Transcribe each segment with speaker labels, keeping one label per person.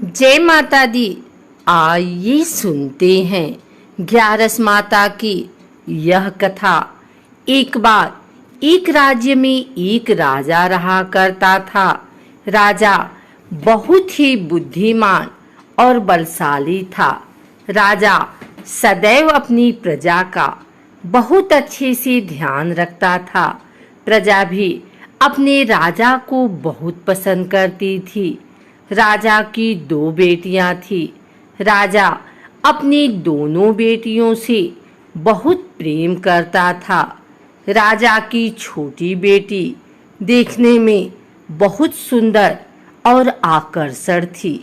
Speaker 1: जय माता दी। आइए सुनते हैं ग्यारस माता की यह कथा। एक बार एक राज्य में एक राजा रहा करता था। राजा बहुत ही बुद्धिमान और बलशाली था। राजा सदैव अपनी प्रजा का बहुत अच्छे से ध्यान रखता था। प्रजा भी अपने राजा को बहुत पसंद करती थी। राजा की दो बेटियां थी। राजा अपनी दोनों बेटियों से बहुत प्रेम करता था। राजा की छोटी बेटी देखने में बहुत सुंदर और आकर्षक थी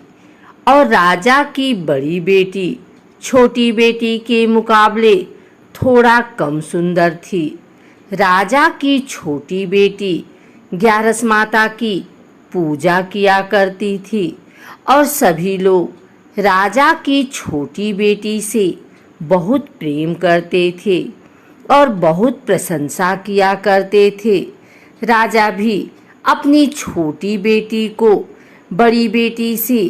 Speaker 1: और राजा की बड़ी बेटी छोटी बेटी के मुकाबले थोड़ा कम सुंदर थी। राजा की छोटी बेटी ग्यारस माता की पूजा किया करती थी और सभी लोग राजा की छोटी बेटी से बहुत प्रेम करते थे और बहुत प्रशंसा किया करते थे। राजा भी अपनी छोटी बेटी को बड़ी बेटी से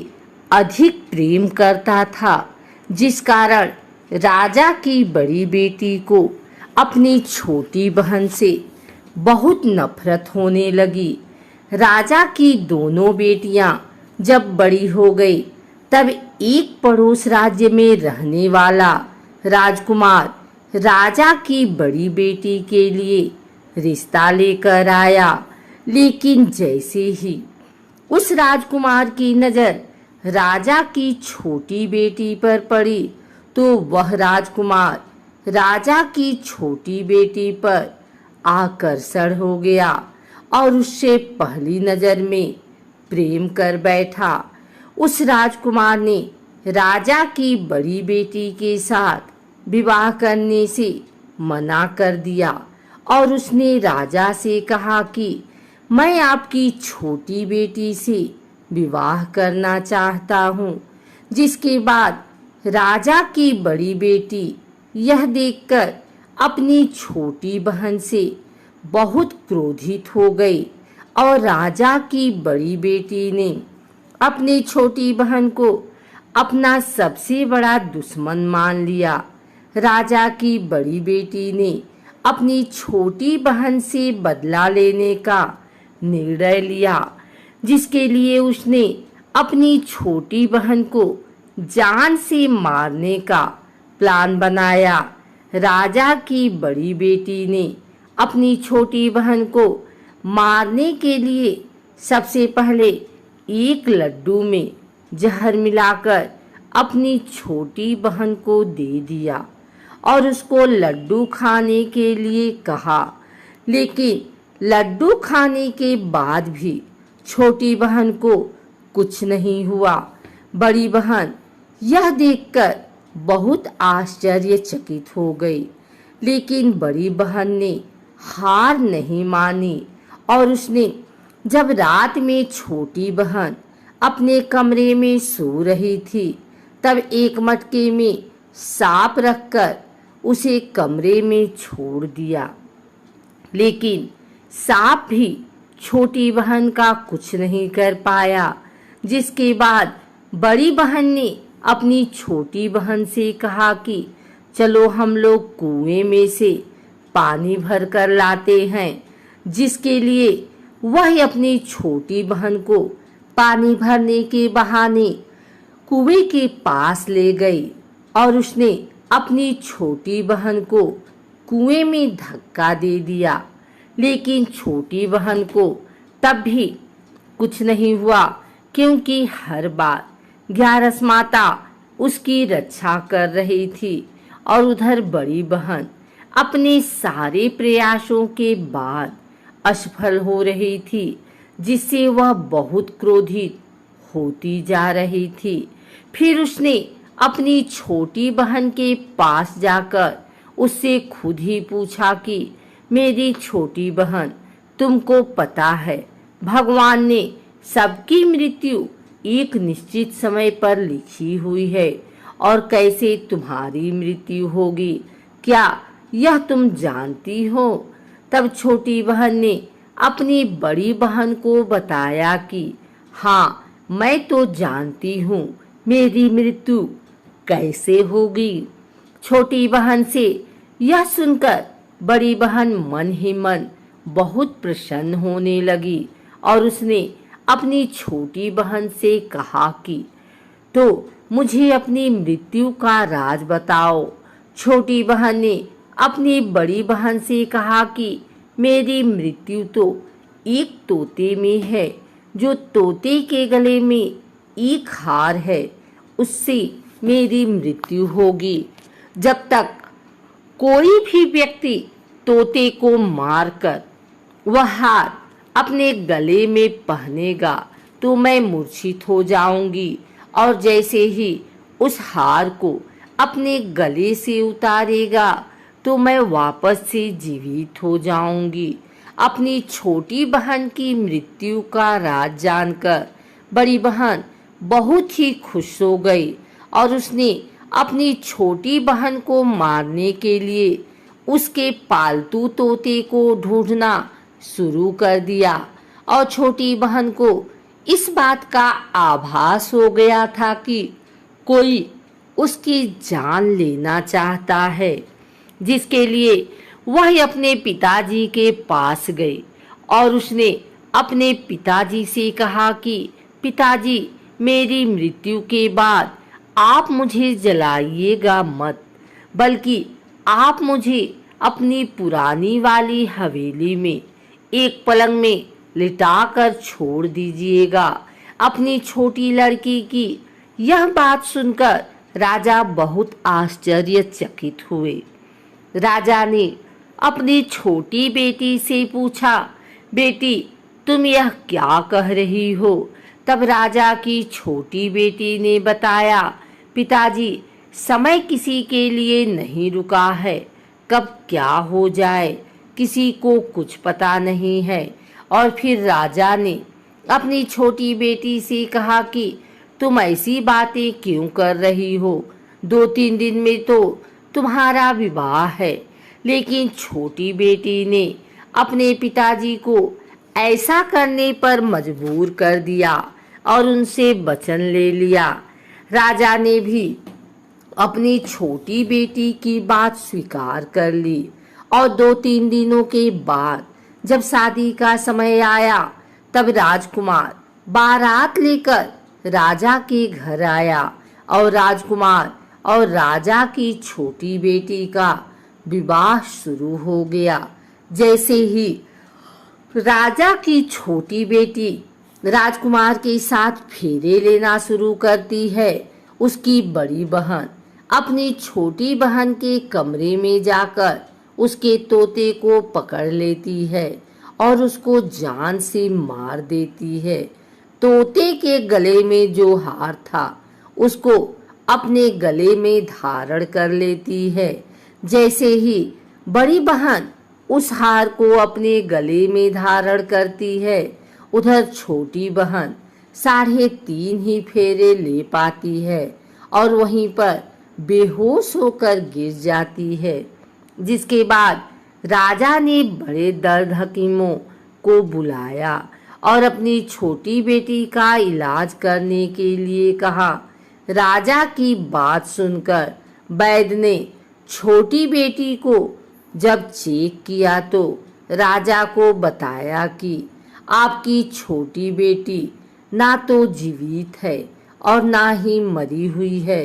Speaker 1: अधिक प्रेम करता था, जिस कारण राजा की बड़ी बेटी को अपनी छोटी बहन से बहुत नफरत होने लगी। राजा की दोनों बेटियां जब बड़ी हो गई तब एक पड़ोस राज्य में रहने वाला राजकुमार राजा की बड़ी बेटी के लिए रिश्ता लेकर आया। लेकिन जैसे ही उस राजकुमार की नज़र राजा की छोटी बेटी पर पड़ी तो वह राजकुमार राजा की छोटी बेटी पर आकर्षण हो गया और उससे पहली नज़र में प्रेम कर बैठा। उस राजकुमार ने राजा की बड़ी बेटी के साथ विवाह करने से मना कर दिया और उसने राजा से कहा कि मैं आपकी छोटी बेटी से विवाह करना चाहता हूँ। जिसके बाद राजा की बड़ी बेटी यह देखकर अपनी छोटी बहन से बहुत क्रोधित हो गई और राजा की बड़ी बेटी ने अपनी छोटी बहन को अपना सबसे बड़ा दुश्मन मान लिया। राजा की बड़ी बेटी ने अपनी छोटी बहन से बदला लेने का निर्णय लिया, जिसके लिए उसने अपनी छोटी बहन को जान से मारने का प्लान बनाया। राजा की बड़ी बेटी ने अपनी छोटी बहन को मारने के लिए सबसे पहले एक लड्डू में जहर मिलाकर अपनी छोटी बहन को दे दिया और उसको लड्डू खाने के लिए कहा। लेकिन लड्डू खाने के बाद भी छोटी बहन को कुछ नहीं हुआ। बड़ी बहन यह देखकर बहुत आश्चर्यचकित हो गई, लेकिन बड़ी बहन ने हार नहीं मानी और उसने जब रात में छोटी बहन अपने कमरे में सो रही थी तब एक मटके में सांप रखकर उसे कमरे में छोड़ दिया। लेकिन सांप भी छोटी बहन का कुछ नहीं कर पाया। जिसके बाद बड़ी बहन ने अपनी छोटी बहन से कहा कि चलो हम लोग कुएं में से पानी भर कर लाते हैं। जिसके लिए वह अपनी छोटी बहन को पानी भरने के बहाने कुएं के पास ले गई और उसने अपनी छोटी बहन को कुएं में धक्का दे दिया। लेकिन छोटी बहन को तब भी कुछ नहीं हुआ, क्योंकि हर बार ग्यारस माता उसकी रक्षा कर रही थी और उधर बड़ी बहन अपने सारे प्रयासों के बाद असफल हो रही थी, जिससे वह बहुत क्रोधित होती जा रही थी। फिर उसने अपनी छोटी बहन के पास जाकर उससे खुद ही पूछा कि मेरी छोटी बहन, तुमको पता है भगवान ने सबकी मृत्यु एक निश्चित समय पर लिखी हुई है और कैसे तुम्हारी मृत्यु होगी, क्या यह तुम जानती हो? तब छोटी बहन ने अपनी बड़ी बहन को बताया कि हाँ, मैं तो जानती हूँ मेरी मृत्यु कैसे होगी। छोटी बहन से यह सुनकर बड़ी बहन मन ही मन बहुत प्रसन्न होने लगी और उसने अपनी छोटी बहन से कहा कि तो मुझे अपनी मृत्यु का राज बताओ। छोटी बहन ने अपनी बड़ी बहन से कहा कि मेरी मृत्यु तो एक तोते में है, जो तोते के गले में एक हार है, उससे मेरी मृत्यु होगी। जब तक कोई भी व्यक्ति तोते को मारकर वह हार अपने गले में पहनेगा तो मैं मूर्छित हो जाऊंगी, और जैसे ही उस हार को अपने गले से उतारेगा तो मैं वापस से जीवित हो जाऊंगी। अपनी छोटी बहन की मृत्यु का राज जानकर बड़ी बहन बहुत ही खुश हो गई और उसने अपनी छोटी बहन को मारने के लिए उसके पालतू तोते को ढूंढना शुरू कर दिया। और छोटी बहन को इस बात का आभास हो गया था कि कोई उसकी जान लेना चाहता है, जिसके लिए वह अपने पिताजी के पास गई और उसने अपने पिताजी से कहा कि पिताजी, मेरी मृत्यु के बाद आप मुझे जलाइएगा मत, बल्कि आप मुझे अपनी पुरानी वाली हवेली में एक पलंग में लिटाकर छोड़ दीजिएगा। अपनी छोटी लड़की की यह बात सुनकर राजा बहुत आश्चर्यचकित हुए। राजा ने अपनी छोटी बेटी से पूछा, बेटी तुम यह क्या कह रही हो? तब राजा की छोटी बेटी ने बताया, पिताजी समय किसी के लिए नहीं रुका है, कब क्या हो जाए किसी को कुछ पता नहीं है। और फिर राजा ने अपनी छोटी बेटी से कहा कि तुम ऐसी बातें क्यों कर रही हो? 2-3 दिन में तो तुम्हारा विवाह है। लेकिन छोटी बेटी ने अपने पिताजी को ऐसा करने पर मजबूर कर दिया और उनसे वचन ले लिया। राजा ने भी अपनी छोटी बेटी की बात स्वीकार कर ली और 2-3 दिनों के बाद जब शादी का समय आया तब राजकुमार बारात लेकर राजा के घर आया और राजकुमार और राजा की छोटी बेटी का विवाह शुरू हो गया। जैसे ही राजा की छोटी बेटी राजकुमार के साथ फेरे लेना शुरू करती है, उसकी बड़ी बहन अपनी छोटी बहन के कमरे में जाकर उसके तोते को पकड़ लेती है और उसको जान से मार देती है। तोते के गले में जो हार था उसको अपने गले में धारण कर लेती है। जैसे ही बड़ी बहन उस हार को अपने गले में धारण करती है, उधर छोटी बहन 3.5 ही फेरे ले पाती है और वहीं पर बेहोश होकर गिर जाती है। जिसके बाद राजा ने बड़े दर्द हकीमों को बुलाया और अपनी छोटी बेटी का इलाज करने के लिए कहा। राजा की बात सुनकर वैद्य ने छोटी बेटी को जब चेक किया तो राजा को बताया कि आपकी छोटी बेटी ना तो जीवित है और ना ही मरी हुई है।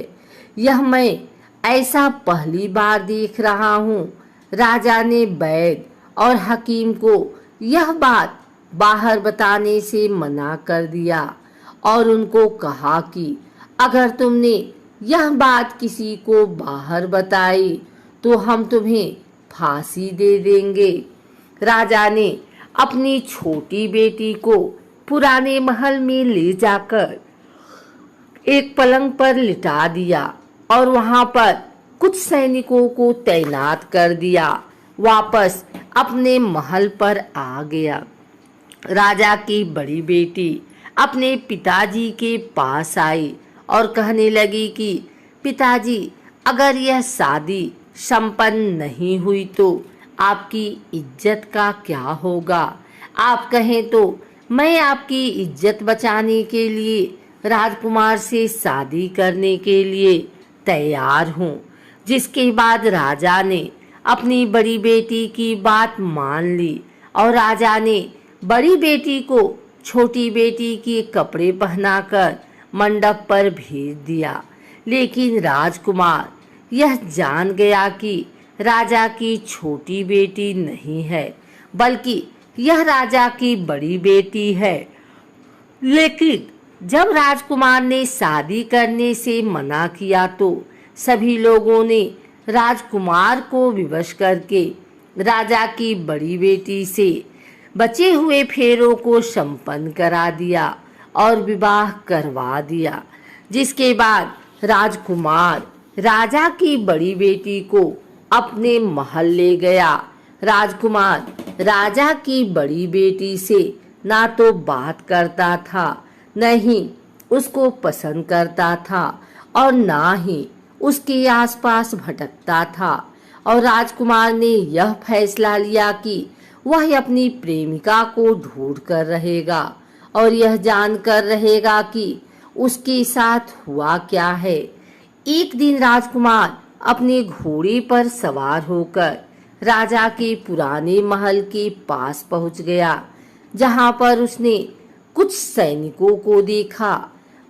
Speaker 1: यह मैं ऐसा पहली बार देख रहा हूँ। राजा ने वैद्य और हकीम को यह बात बाहर बताने से मना कर दिया और उनको कहा कि अगर तुमने यह बात किसी को बाहर बताई तो हम तुम्हें फांसी दे देंगे। राजा ने अपनी छोटी बेटी को पुराने महल में ले जाकर एक पलंग पर लिटा दिया और वहां पर कुछ सैनिकों को तैनात कर दिया। वापस अपने महल पर आ गया। राजा की बड़ी बेटी अपने पिताजी के पास आई और कहने लगी कि पिताजी, अगर यह शादी संपन्न नहीं हुई तो आपकी इज्जत का क्या होगा? आप कहें तो मैं आपकी इज्जत बचाने के लिए राजकुमार से शादी करने के लिए तैयार हूँ। जिसके बाद राजा ने अपनी बड़ी बेटी की बात मान ली और राजा ने बड़ी बेटी को छोटी बेटी के कपड़े पहनाकर मंडप पर भेज दिया। लेकिन राजकुमार यह जान गया कि राजा की छोटी बेटी नहीं है, बल्कि यह राजा की बड़ी बेटी है। लेकिन जब राजकुमार ने शादी करने से मना किया तो सभी लोगों ने राजकुमार को विवश करके राजा की बड़ी बेटी से बचे हुए फेरों को संपन्न करा दिया और विवाह करवा दिया। जिसके बाद राजकुमार राजा की बड़ी बेटी को अपने महल ले गया। राजकुमार राजा की बड़ी बेटी से ना तो बात करता था, न ही उसको पसंद करता था और ना ही उसके आसपास भटकता था। और राजकुमार ने यह फैसला लिया कि वह अपनी प्रेमिका को ढूंढ कर रहेगा और यह जानकर रहेगा कि उसके साथ हुआ क्या है। एक दिन राजकुमार अपने घोड़े पर सवार होकर राजा के पुराने महल के पास पहुंच गया, जहां पर उसने कुछ सैनिकों को देखा।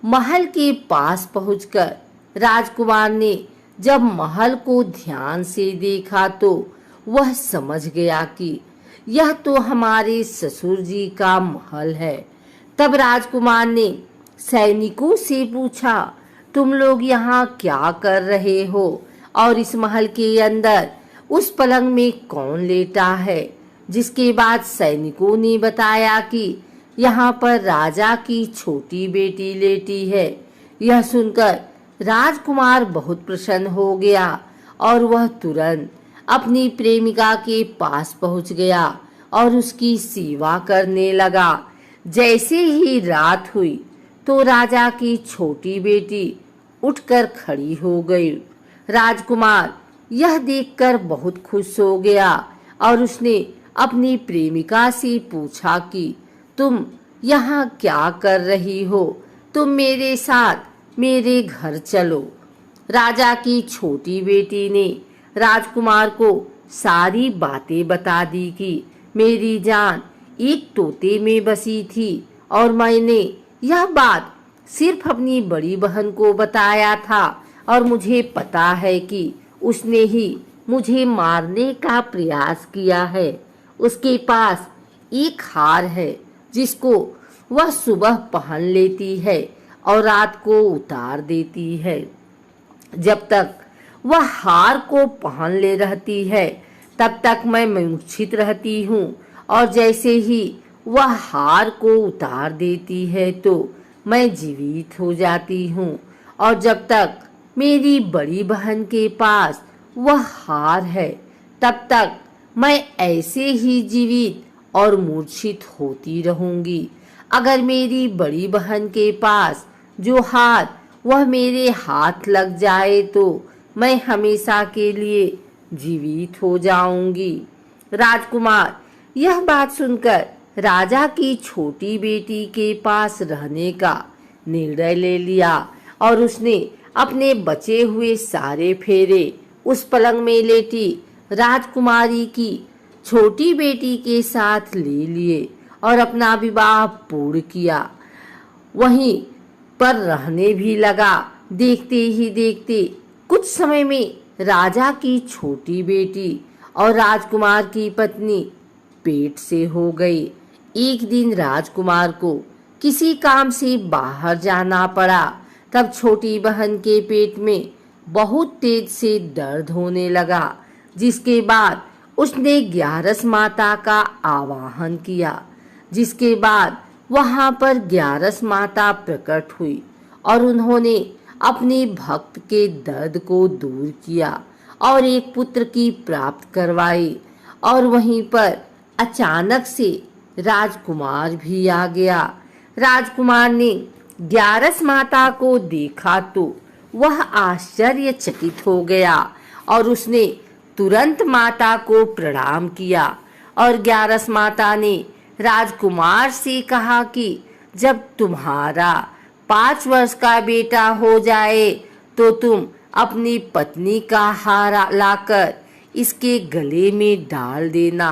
Speaker 1: महल के पास पहुंचकर राजकुमार ने जब महल को ध्यान से देखा तो वह समझ गया कि यह तो हमारे ससुर जी का महल है। तब राजकुमार ने सैनिकों से पूछा, तुम लोग यहाँ क्या कर रहे हो और इस महल के अंदर उस पलंग में कौन लेटा है? जिसके बाद सैनिकों ने बताया कि यहाँ पर राजा की छोटी बेटी लेटी है। यह सुनकर राजकुमार बहुत प्रसन्न हो गया और वह तुरंत अपनी प्रेमिका के पास पहुंच गया और उसकी सेवा करने लगा। जैसे ही रात हुई तो राजा की छोटी बेटी उठकर खड़ी हो गई। राजकुमार यह देखकर बहुत खुश हो गया और उसने अपनी प्रेमिका से पूछा कि तुम यहाँ क्या कर रही हो? तुम मेरे साथ मेरे घर चलो। राजा की छोटी बेटी ने राजकुमार को सारी बातें बता दी कि मेरी जान एक तोते में बसी थी और मैंने यह बात सिर्फ अपनी बड़ी बहन को बताया था और मुझे पता है कि उसने ही मुझे मारने का प्रयास किया है। उसके पास एक हार है जिसको वह सुबह पहन लेती है और रात को उतार देती है। जब तक वह हार को पहन ले रहती है तब तक मैं मूर्छित रहती हूँ और जैसे ही वह हार को उतार देती है तो मैं जीवित हो जाती हूँ। और जब तक मेरी बड़ी बहन के पास वह हार है तब तक मैं ऐसे ही जीवित और मूर्छित होती रहूंगी। अगर मेरी बड़ी बहन के पास जो हार वह मेरे हाथ लग जाए तो मैं हमेशा के लिए जीवित हो जाऊंगी। राजकुमार यह बात सुनकर राजा की छोटी बेटी के पास रहने का निर्णय ले लिया और उसने अपने बचे हुए सारे फेरे उस पलंग में लेटी राजकुमारी की छोटी बेटी के साथ ले लिए और अपना विवाह पूर्ण किया। वहीं पर रहने भी लगा। देखते ही देखते कुछ समय में राजा की छोटी बेटी और राजकुमार की पत्नी पेट से हो गई। एक दिन राजकुमार को किसी काम से बाहर जाना पड़ा। तब छोटी बहन के पेट में बहुत तेज से दर्द होने लगा, जिसके बाद उसने ग्यारस माता का आवाहन किया। जिसके बाद वहां पर ग्यारस माता प्रकट हुई और उन्होंने अपने भक्त के दर्द को दूर किया और एक पुत्र की प्राप्त करवाई। और वहीं पर अचानक से राजकुमार भी आ गया। राजकुमार ने ग्यारस माता को देखा तो वह आश्चर्यचकित हो गया और उसने तुरंत माता को प्रणाम किया और ग्यारस माता ने राजकुमार से कहा कि जब तुम्हारा 5 वर्ष का बेटा हो जाए तो तुम अपनी पत्नी का हार लाकर इसके गले में डाल देना।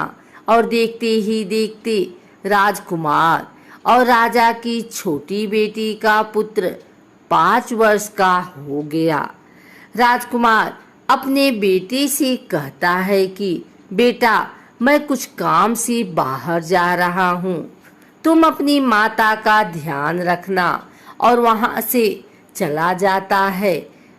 Speaker 1: और देखते ही देखते राजकुमार और राजा की छोटी बेटी का पुत्र 5 वर्ष का हो गया। राजकुमार अपने बेटे से कहता है कि बेटा, मैं कुछ काम से बाहर जा रहा हूँ, तुम अपनी माता का ध्यान रखना। और वहाँ से चला जाता है।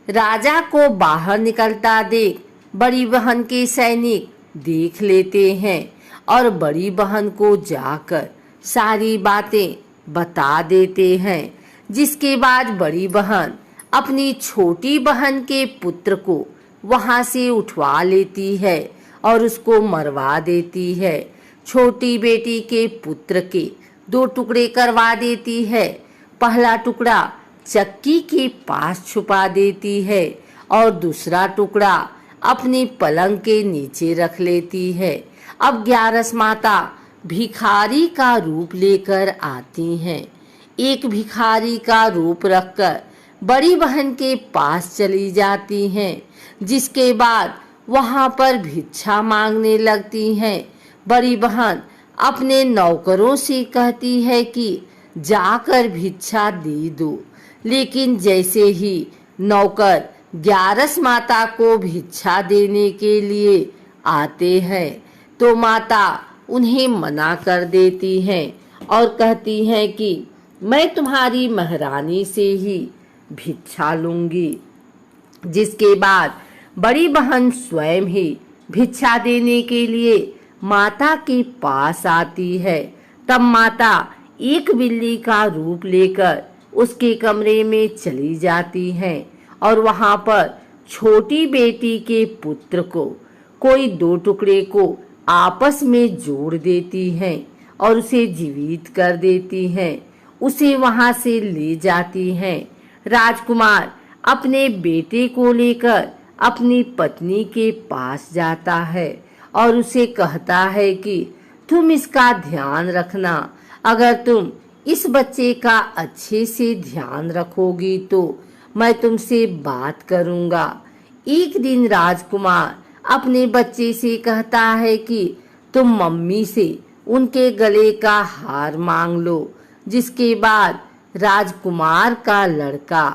Speaker 1: राजा को बाहर निकलता देख बड़ी बहन के सैनिक देख लेते हैं और बड़ी बहन को जाकर सारी बातें बता देते हैं। जिसके बाद बड़ी बहन अपनी छोटी बहन के पुत्र को वहाँ से उठवा लेती है और उसको मरवा देती है। छोटी बेटी के पुत्र के 2 टुकड़े करवा देती है। पहला टुकड़ा चक्की के पास छुपा देती है और दूसरा टुकड़ा अपनी पलंग के नीचे रख लेती है। अब 11 माता भिखारी का रूप लेकर आती हैं। एक भिखारी का रूप रखकर बड़ी बहन के पास चली जाती हैं। जिसके बाद वहां पर भिक्षा मांगने लगती हैं। बड़ी बहन अपने नौकरों से कहती है कि जाकर भिक्षा दे दो, लेकिन जैसे ही नौकर 11 माता को भिक्षा देने के लिए आते हैं तो माता उन्हें मना कर देती हैं और कहती हैं कि मैं तुम्हारी महारानी से ही भिक्षा लूंगी। जिसके बाद बड़ी बहन स्वयं ही भिक्षा देने के लिए माता के पास आती है। तब माता एक बिल्ली का रूप लेकर उसके कमरे में चली जाती हैं और वहां पर छोटी बेटी के पुत्र को कोई 2 टुकड़े को आपस में जोड़ देती हैं और उसे जीवित कर देती हैं। उसे वहां से ले जाती हैं। राजकुमार अपने बेटे को लेकर अपनी पत्नी के पास जाता है और उसे कहता है कि तुम इसका ध्यान रखना। अगर तुम इस बच्चे का अच्छे से ध्यान रखोगी तो मैं तुमसे बात करूंगा। एक दिन राजकुमार अपने बच्चे से कहता है कि तुम मम्मी से उनके गले का हार मांग लो। जिसके बाद राजकुमार का लड़का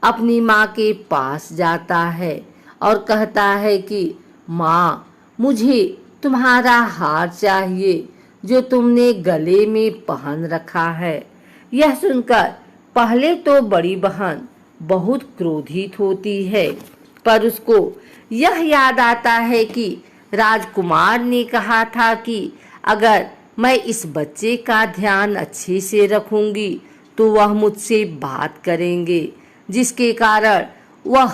Speaker 1: अपनी माँ के पास जाता है और कहता है कि माँ, मुझे तुम्हारा हार चाहिए जो तुमने गले में पहन रखा है। यह सुनकर पहले तो बड़ी बहन बहुत क्रोधित होती है, पर उसको यह याद आता है कि राजकुमार ने कहा था कि अगर मैं इस बच्चे का ध्यान अच्छे से रखूंगी तो वह मुझसे बात करेंगे। जिसके कारण वह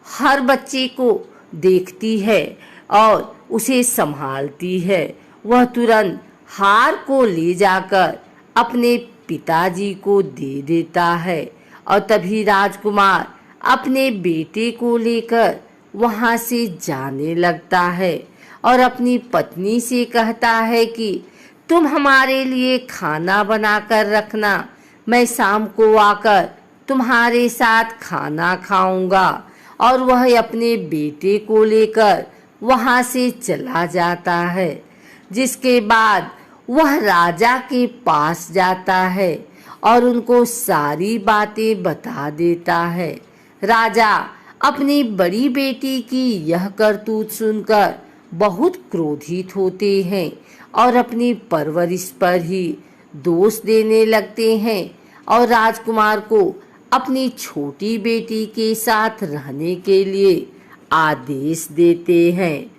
Speaker 1: हर बच्चे को देखती है और उसे संभालती है। वह तुरंत हार को ले जाकर अपने पिताजी को दे देता है और तभी राजकुमार अपने बेटे को लेकर वहां से जाने लगता है और अपनी पत्नी से कहता है कि तुम हमारे लिए खाना बनाकर रखना, मैं शाम को आकर तुम्हारे साथ खाना खाऊंगा। और वह अपने बेटे को लेकर वहां से चला जाता है। जिसके बाद वह राजा के पास जाता है और उनको सारी बातें बता देता है। राजा अपनी बड़ी बेटी की यह करतूत सुनकर बहुत क्रोधित होते हैं और अपनी परवरिश पर ही दोष देने लगते हैं और राजकुमार को अपनी छोटी बेटी के साथ रहने के लिए आदेश देते हैं।